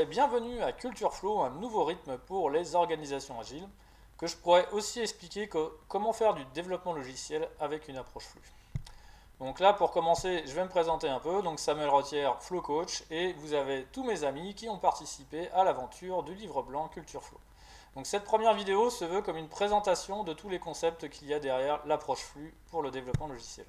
et bienvenue à Culture Flow, un nouveau rythme pour les organisations agiles, que je pourrais aussi expliquer comment faire du développement logiciel avec une approche flux. Donc là, pour commencer, je vais me présenter un peu. Donc Samuel Rothière, Flow Coach, et vous avez tous mes amis qui ont participé à l'aventure du livre blanc Culture Flow. Donc cette première vidéo se veut comme une présentation de tous les concepts qu'il y a derrière l'approche flux pour le développement logiciel.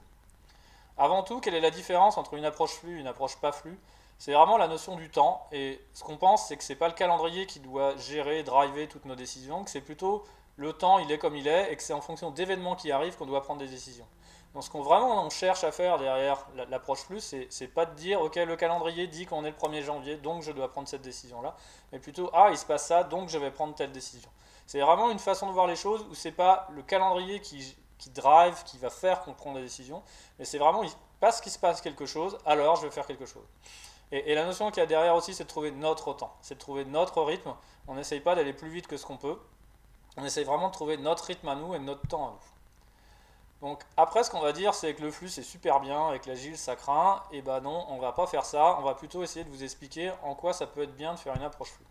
Avant tout, quelle est la différence entre une approche flux et une approche pas flux? C'est vraiment la notion du temps, et ce qu'on pense, c'est que ce n'est pas le calendrier qui doit gérer, driver toutes nos décisions, que c'est plutôt le temps, il est comme il est, et que c'est en fonction d'événements qui arrivent qu'on doit prendre des décisions. Donc ce qu'on vraiment on cherche à faire derrière l'approche flux, c'est pas de dire, ok, le calendrier dit qu'on est le 1er janvier, donc je dois prendre cette décision-là, mais plutôt, ah, il se passe ça, donc je vais prendre telle décision. C'est vraiment une façon de voir les choses où c'est pas le calendrier qui drive, qui va faire qu'on prend des décisions, mais c'est vraiment, parce qu'il se passe quelque chose, alors je vais faire quelque chose. Et la notion qu'il y a derrière aussi, c'est de trouver notre temps, c'est de trouver notre rythme. On n'essaye pas d'aller plus vite que ce qu'on peut, on essaye vraiment de trouver notre rythme à nous et notre temps à nous. Donc après, ce qu'on va dire, c'est que le flux c'est super bien, avec l'agile ça craint, et ben non, on va pas faire ça, on va plutôt essayer de vous expliquer en quoi ça peut être bien de faire une approche flux.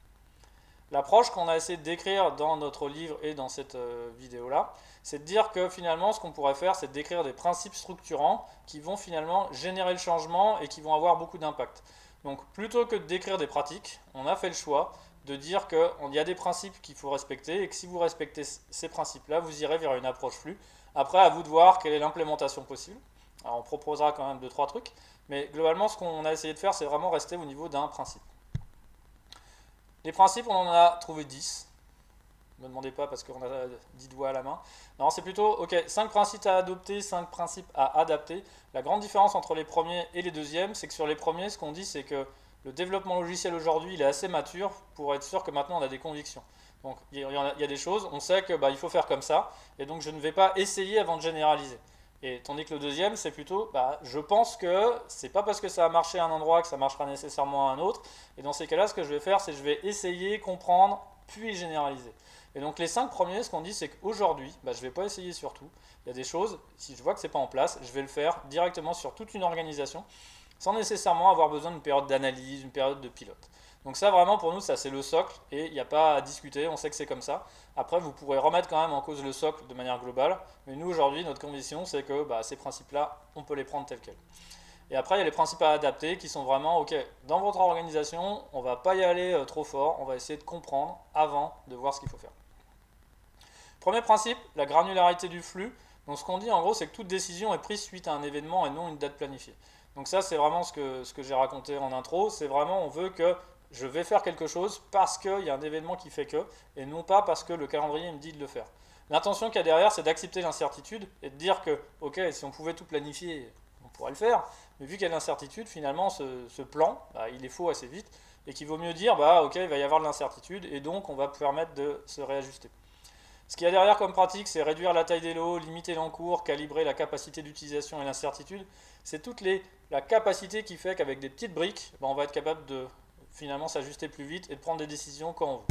L'approche qu'on a essayé de décrire dans notre livre et dans cette vidéo-là, c'est de dire que finalement, ce qu'on pourrait faire, c'est de décrire des principes structurants qui vont finalement générer le changement et qui vont avoir beaucoup d'impact. Donc plutôt que de décrire des pratiques, on a fait le choix de dire qu'il y a des principes qu'il faut respecter et que si vous respectez ces principes-là, vous irez vers une approche flux. Après, à vous de voir quelle est l'implémentation possible. Alors on proposera quand même 2-3 trucs, mais globalement, ce qu'on a essayé de faire, c'est vraiment rester au niveau d'un principe. Les principes, on en a trouvé 10. Ne me demandez pas parce qu'on a 10 doigts à la main. Non, c'est plutôt, ok, 5 principes à adopter, 5 principes à adapter. La grande différence entre les premiers et les deuxièmes, c'est que sur les premiers, ce qu'on dit, c'est que le développement logiciel aujourd'hui, il est assez mature pour être sûr que maintenant on a des convictions. Donc il y a des choses, on sait que il faut faire comme ça, et donc je ne vais pas essayer avant de généraliser. Et tandis que le deuxième, c'est plutôt, je pense que c'est pas parce que ça a marché à un endroit que ça marchera nécessairement à un autre. Et dans ces cas-là, ce que je vais faire, c'est que je vais essayer, comprendre, puis généraliser. Et donc les 5 premiers, ce qu'on dit, c'est qu'aujourd'hui, je ne vais pas essayer sur tout. Il y a des choses, si je vois que ce n'est pas en place, je vais le faire directement sur toute une organisation, sans nécessairement avoir besoin d'une période d'analyse, une période de pilote. Donc ça, vraiment, pour nous, ça c'est le socle, et il n'y a pas à discuter, on sait que c'est comme ça. Après, vous pourrez remettre quand même en cause le socle de manière globale, mais nous, aujourd'hui, notre conviction, c'est que ces principes-là, on peut les prendre tels quels. Et après, il y a les principes à adapter qui sont vraiment, ok, dans votre organisation, on ne va pas y aller trop fort, on va essayer de comprendre avant de voir ce qu'il faut faire. Premier principe, la granularité du flux. Donc ce qu'on dit en gros, c'est que toute décision est prise suite à un événement et non une date planifiée. Donc ça, c'est vraiment ce que j'ai raconté en intro, c'est vraiment, on veut que je vais faire quelque chose parce qu'il y a un événement qui fait que, et non pas parce que le calendrier me dit de le faire. L'intention qu'il y a derrière, c'est d'accepter l'incertitude et de dire que, ok, si on pouvait tout planifier, on pourrait le faire, mais vu qu'il y a de l'incertitude, finalement, ce plan, il est faux assez vite, et qu'il vaut mieux dire, ok, il va y avoir de l'incertitude, et donc on va permettre de se réajuster. Ce qu'il y a derrière comme pratique, c'est réduire la taille des lots, limiter l'encours, calibrer la capacité d'utilisation et l'incertitude. C'est toute la capacité qui fait qu'avec des petites briques, on va être capable de finalement s'ajuster plus vite et de prendre des décisions quand on veut.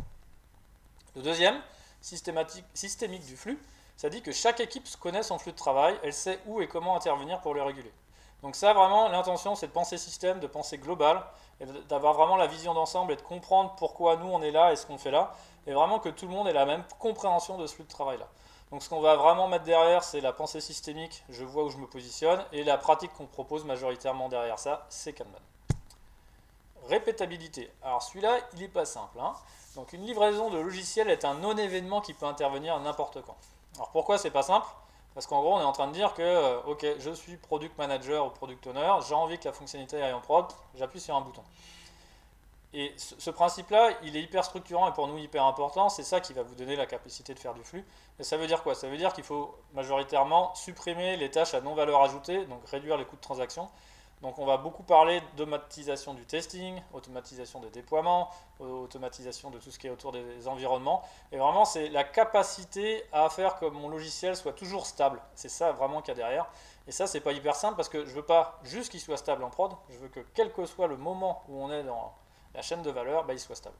Le deuxième, systémique du flux, ça dit que chaque équipe connaît son flux de travail, elle sait où et comment intervenir pour le réguler. Donc ça, vraiment, l'intention, c'est de penser système, de penser global, et d'avoir vraiment la vision d'ensemble et de comprendre pourquoi nous, on est là et ce qu'on fait là, et vraiment que tout le monde ait la même compréhension de ce flux de travail-là. Donc ce qu'on va vraiment mettre derrière, c'est la pensée systémique, je vois où je me positionne, et la pratique qu'on propose majoritairement derrière ça, c'est Kanban. Répétabilité. Alors celui-là, il n'est pas simple. Donc une livraison de logiciel est un non-événement qui peut intervenir n'importe quand. Alors pourquoi c'est pas simple? Parce qu'en gros, on est en train de dire que, ok, je suis product manager ou product owner, j'ai envie que la fonctionnalité aille en prod, j'appuie sur un bouton. Et ce principe-là, il est hyper structurant et pour nous hyper important, c'est ça qui va vous donner la capacité de faire du flux. Et ça veut dire quoi? Ça veut dire qu'il faut majoritairement supprimer les tâches à non-valeur ajoutée, donc réduire les coûts de transaction. Donc on va beaucoup parler d'automatisation du testing, automatisation des déploiements, automatisation de tout ce qui est autour des environnements. Et vraiment, c'est la capacité à faire que mon logiciel soit toujours stable. C'est ça vraiment qu'il y a derrière. Et ça, c'est pas hyper simple parce que je ne veux pas juste qu'il soit stable en prod, je veux que quel que soit le moment où on est dans la chaîne de valeur, il soit stable.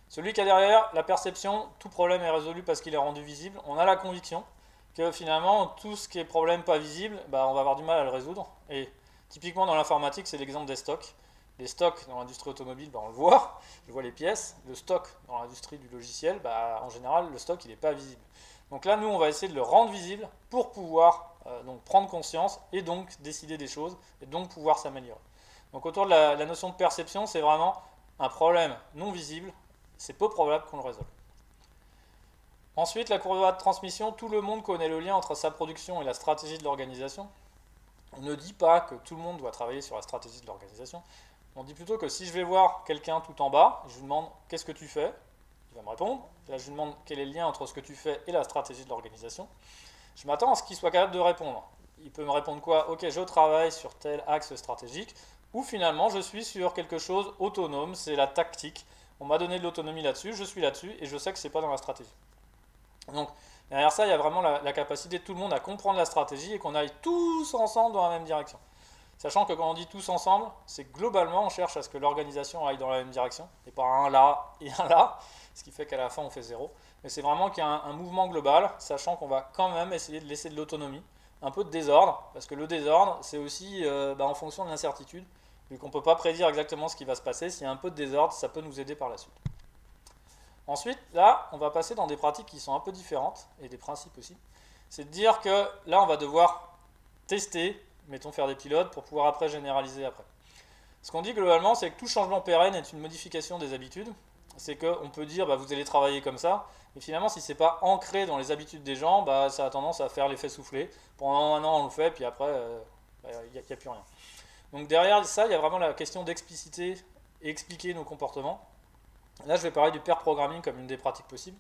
Celui qui a derrière, la perception, tout problème est résolu parce qu'il est rendu visible. On a la conviction que finalement, tout ce qui est problème pas visible, on va avoir du mal à le résoudre. Et typiquement dans l'informatique, c'est l'exemple des stocks. Les stocks dans l'industrie automobile, on le voit, je vois les pièces. Le stock dans l'industrie du logiciel, en général, le stock, il n'est pas visible. Donc là, nous, on va essayer de le rendre visible pour pouvoir donc prendre conscience et donc décider des choses et donc pouvoir s'améliorer. Donc autour de la notion de perception, c'est vraiment un problème non visible. C'est peu probable qu'on le résolve. Ensuite, la courbe de transmission, tout le monde connaît le lien entre sa production et la stratégie de l'organisation. On ne dit pas que tout le monde doit travailler sur la stratégie de l'organisation. On dit plutôt que si je vais voir quelqu'un tout en bas, je lui demande qu'est-ce que tu fais, il va me répondre. Là, je lui demande quel est le lien entre ce que tu fais et la stratégie de l'organisation. Je m'attends à ce qu'il soit capable de répondre. Il peut me répondre quoi? Ok, je travaille sur tel axe stratégique, ou finalement je suis sur quelque chose autonome, c'est la tactique. On m'a donné de l'autonomie là-dessus, je suis là-dessus et je sais que c'est pas dans la stratégie. Donc derrière ça, il y a vraiment la capacité de tout le monde à comprendre la stratégie et qu'on aille tous ensemble dans la même direction. Sachant que quand on dit tous ensemble, c'est que globalement on cherche à ce que l'organisation aille dans la même direction, et pas un là et un là, ce qui fait qu'à la fin on fait zéro. Mais c'est vraiment qu'il y a un mouvement global, sachant qu'on va quand même essayer de laisser de l'autonomie, un peu de désordre, parce que le désordre c'est aussi en fonction de l'incertitude, vu qu'on ne peut pas prédire exactement ce qui va se passer. S'il y a un peu de désordre, ça peut nous aider par la suite. Ensuite, là, on va passer dans des pratiques qui sont un peu différentes, et des principes aussi. C'est de dire que là, on va devoir tester, mettons faire des pilotes, pour pouvoir après généraliser après. Ce qu'on dit globalement, c'est que tout changement pérenne est une modification des habitudes. C'est qu'on peut dire, vous allez travailler comme ça, et finalement, si ce n'est pas ancré dans les habitudes des gens, ça a tendance à faire l'effet soufflé. Pendant un an, on le fait, puis après, il n'y a plus rien. Donc derrière ça, il y a vraiment la question d'expliciter et expliquer nos comportements. Là, je vais parler du pair programming comme une des pratiques possibles.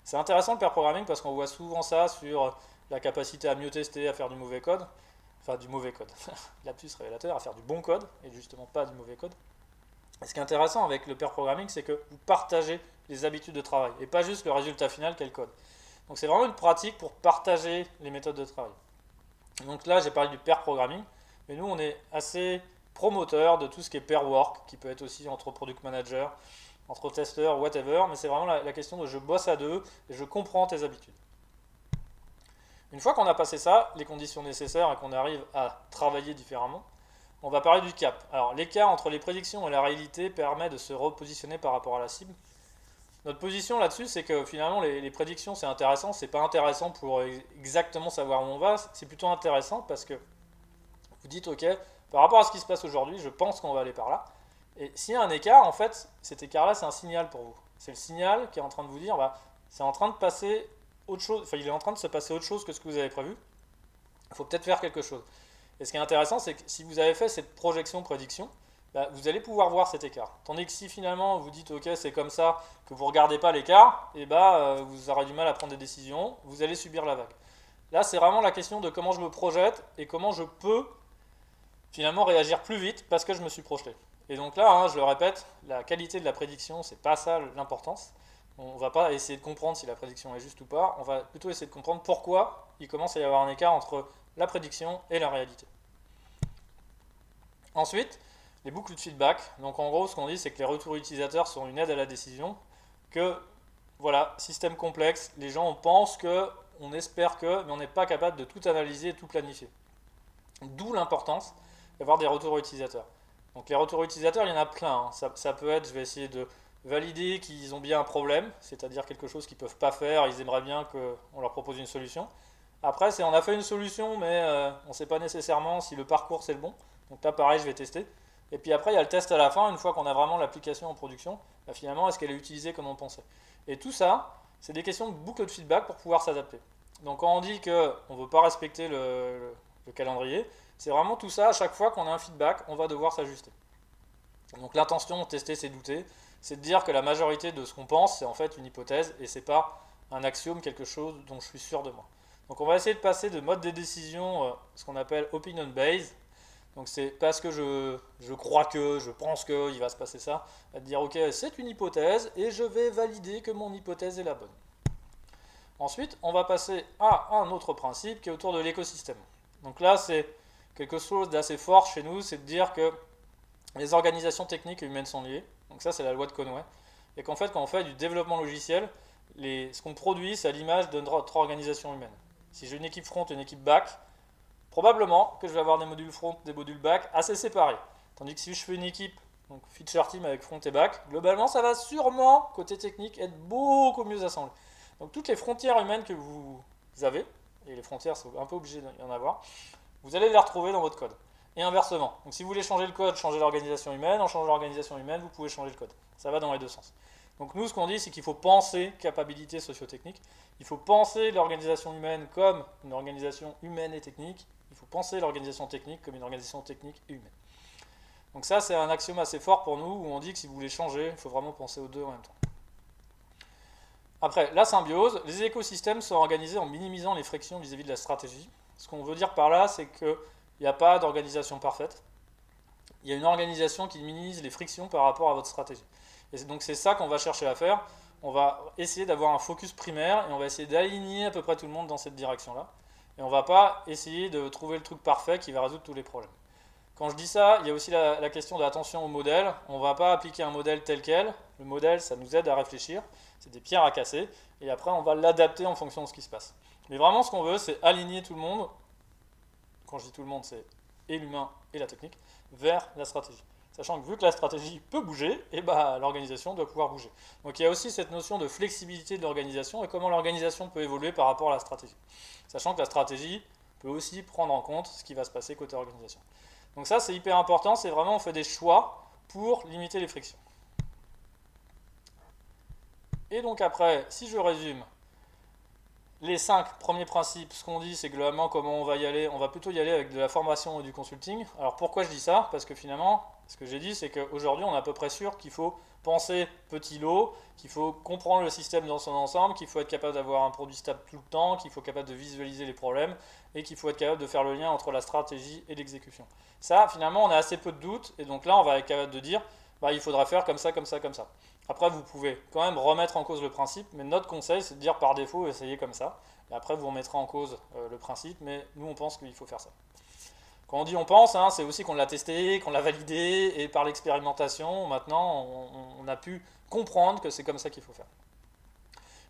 C'est intéressant le pair programming parce qu'on voit souvent ça sur la capacité à mieux tester, à faire du mauvais code. Enfin, du mauvais code. Lapsus révélateur, à faire du bon code et justement pas du mauvais code. Et ce qui est intéressant avec le pair programming, c'est que vous partagez les habitudes de travail et pas juste le résultat final qu'est le code. Donc c'est vraiment une pratique pour partager les méthodes de travail. Donc là, j'ai parlé du pair programming, mais nous, on est assez promoteur de tout ce qui est pair work, qui peut être aussi entre product manager, entre testeurs, whatever, mais c'est vraiment la question de je bosse à deux et je comprends tes habitudes. Une fois qu'on a passé ça, les conditions nécessaires et qu'on arrive à travailler différemment, on va parler du cap. Alors l'écart entre les prédictions et la réalité permet de se repositionner par rapport à la cible. Notre position là-dessus, c'est que finalement les prédictions c'est intéressant, c'est pas intéressant pour exactement savoir où on va, c'est plutôt intéressant parce que vous dites ok, par rapport à ce qui se passe aujourd'hui, je pense qu'on va aller par là. Et s'il y a un écart, en fait, cet écart-là, c'est un signal pour vous. C'est le signal qui est en train de vous dire, c'est en train de passer autre chose, il est en train de se passer autre chose que ce que vous avez prévu. Il faut peut-être faire quelque chose. Et ce qui est intéressant, c'est que si vous avez fait cette projection-prédiction, vous allez pouvoir voir cet écart. Tandis que si finalement vous dites, ok, c'est comme ça, que vous ne regardez pas l'écart, vous aurez du mal à prendre des décisions, vous allez subir la vague. Là, c'est vraiment la question de comment je me projette et comment je peux finalement réagir plus vite parce que je me suis projeté. Et donc là, je le répète, la qualité de la prédiction, c'est pas ça l'importance. On ne va pas essayer de comprendre si la prédiction est juste ou pas, on va plutôt essayer de comprendre pourquoi il commence à y avoir un écart entre la prédiction et la réalité. Ensuite, les boucles de feedback. Donc en gros, ce qu'on dit, c'est que les retours utilisateurs sont une aide à la décision, que voilà, système complexe, les gens pensent que, on espère que, mais on n'est pas capable de tout analyser et tout planifier. D'où l'importance d'avoir des retours utilisateurs. Donc les retours utilisateurs, il y en a plein. Ça peut être, je vais essayer de valider qu'ils ont bien un problème, c'est-à-dire quelque chose qu'ils ne peuvent pas faire, ils aimeraient bien qu'on leur propose une solution. Après, on a fait une solution, mais on ne sait pas nécessairement si le parcours c'est le bon. Donc là, pareil, je vais tester. Et puis après, il y a le test à la fin, une fois qu'on a vraiment l'application en production, finalement, est-ce qu'elle est utilisée comme on pensait? Et tout ça, c'est des questions de boucle de feedback pour pouvoir s'adapter. Donc quand on dit qu'on ne veut pas respecter le calendrier, c'est vraiment tout ça, à chaque fois qu'on a un feedback, on va devoir s'ajuster. Donc l'intention de tester, c'est douter, c'est de dire que la majorité de ce qu'on pense, c'est en fait une hypothèse, et c'est pas un axiome, quelque chose dont je suis sûr de moi. Donc on va essayer de passer de mode des décisions, ce qu'on appelle opinion based. Donc c'est parce que je crois que, je pense qu'il va se passer ça, à dire ok, c'est une hypothèse, et je vais valider que mon hypothèse est la bonne. Ensuite, on va passer à un autre principe qui est autour de l'écosystème. Donc là, c'est quelque chose d'assez fort chez nous, c'est de dire que les organisations techniques et humaines sont liées. Donc ça, c'est la loi de Conway. Et qu'en fait, quand on fait du développement logiciel, ce qu'on produit, c'est à l'image de notre organisation humaine. Si j'ai une équipe front et une équipe back, probablement que je vais avoir des modules front, des modules back assez séparés. Tandis que si je fais une équipe donc feature team avec front et back, globalement ça va sûrement, côté technique, être beaucoup mieux assemblé. Donc toutes les frontières humaines que vous avez, et les frontières sont un peu obligées d'y en avoir, vous allez les retrouver dans votre code. Et inversement, donc si vous voulez changer le code, changer l'organisation humaine, en changeant l'organisation humaine, vous pouvez changer le code. Ça va dans les deux sens. Donc nous, ce qu'on dit, c'est qu'il faut penser capacité socio-technique, il faut penser l'organisation humaine comme une organisation humaine et technique, il faut penser l'organisation technique comme une organisation technique et humaine. Donc ça, c'est un axiome assez fort pour nous, où on dit que si vous voulez changer, il faut vraiment penser aux deux en même temps. Après, la symbiose, les écosystèmes sont organisés en minimisant les frictions vis-à-vis de la stratégie. Ce qu'on veut dire par là, c'est qu'il n'y a pas d'organisation parfaite. Il y a une organisation qui minimise les frictions par rapport à votre stratégie. Et donc c'est ça qu'on va chercher à faire. On va essayer d'avoir un focus primaire et on va essayer d'aligner à peu près tout le monde dans cette direction-là. Et on ne va pas essayer de trouver le truc parfait qui va résoudre tous les problèmes. Quand je dis ça, il y a aussi la question de l'attention au modèle. On ne va pas appliquer un modèle tel quel. Le modèle, ça nous aide à réfléchir. C'est des pierres à casser. Et après, on va l'adapter en fonction de ce qui se passe. Mais vraiment, ce qu'on veut, c'est aligner tout le monde. Quand je dis tout le monde, c'est et l'humain et la technique, vers la stratégie. Sachant que vu que la stratégie peut bouger, et bah, l'organisation doit pouvoir bouger. Donc il y a aussi cette notion de flexibilité de l'organisation et comment l'organisation peut évoluer par rapport à la stratégie. Sachant que la stratégie peut aussi prendre en compte ce qui va se passer côté organisation. Donc ça, c'est hyper important, c'est vraiment on fait des choix pour limiter les frictions. Et donc après, si je résume, les 5 premiers principes, ce qu'on dit, c'est globalement comment on va y aller. On va plutôt y aller avec de la formation et du consulting. Alors pourquoi je dis ça? Parce que finalement, ce que j'ai dit, c'est qu'aujourd'hui, on est à peu près sûr qu'il faut penser petit lot, qu'il faut comprendre le système dans son ensemble, qu'il faut être capable d'avoir un produit stable tout le temps, qu'il faut être capable de visualiser les problèmes et qu'il faut être capable de faire le lien entre la stratégie et l'exécution. Ça, finalement, on a assez peu de doutes et donc là, on va être capable de dire bah, il faudra faire comme ça, comme ça, comme ça. Après, vous pouvez quand même remettre en cause le principe, mais notre conseil, c'est de dire par défaut, essayez comme ça. Et après, vous remettrez en cause le principe, mais nous, on pense qu'il faut faire ça. Quand on dit on pense, hein, c'est aussi qu'on l'a testé, qu'on l'a validé, et par l'expérimentation, maintenant, on a pu comprendre que c'est comme ça qu'il faut faire.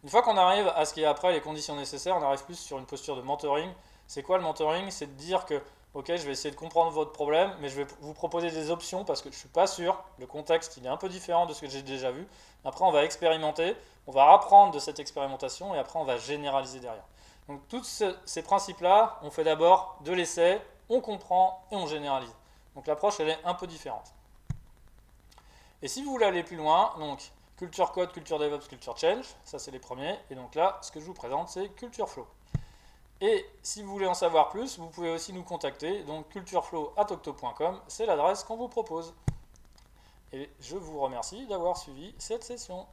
Une fois qu'on arrive à ce qui est après les conditions nécessaires, on arrive plus sur une posture de mentoring. C'est quoi le mentoring? C'est de dire que ok, je vais essayer de comprendre votre problème, mais je vais vous proposer des options parce que je ne suis pas sûr. Le contexte, il est un peu différent de ce que j'ai déjà vu. Après, on va expérimenter, on va apprendre de cette expérimentation et après, on va généraliser derrière. Donc, tous ces principes-là, on fait d'abord de l'essai, on comprend et on généralise. Donc, l'approche, elle est un peu différente. Et si vous voulez aller plus loin, donc culture code, culture DevOps, culture change, ça c'est les premiers. Et donc là, ce que je vous présente, c'est culture flow. Et si vous voulez en savoir plus, vous pouvez aussi nous contacter. Donc cultureflow@octo.com, c'est l'adresse qu'on vous propose. Et je vous remercie d'avoir suivi cette session.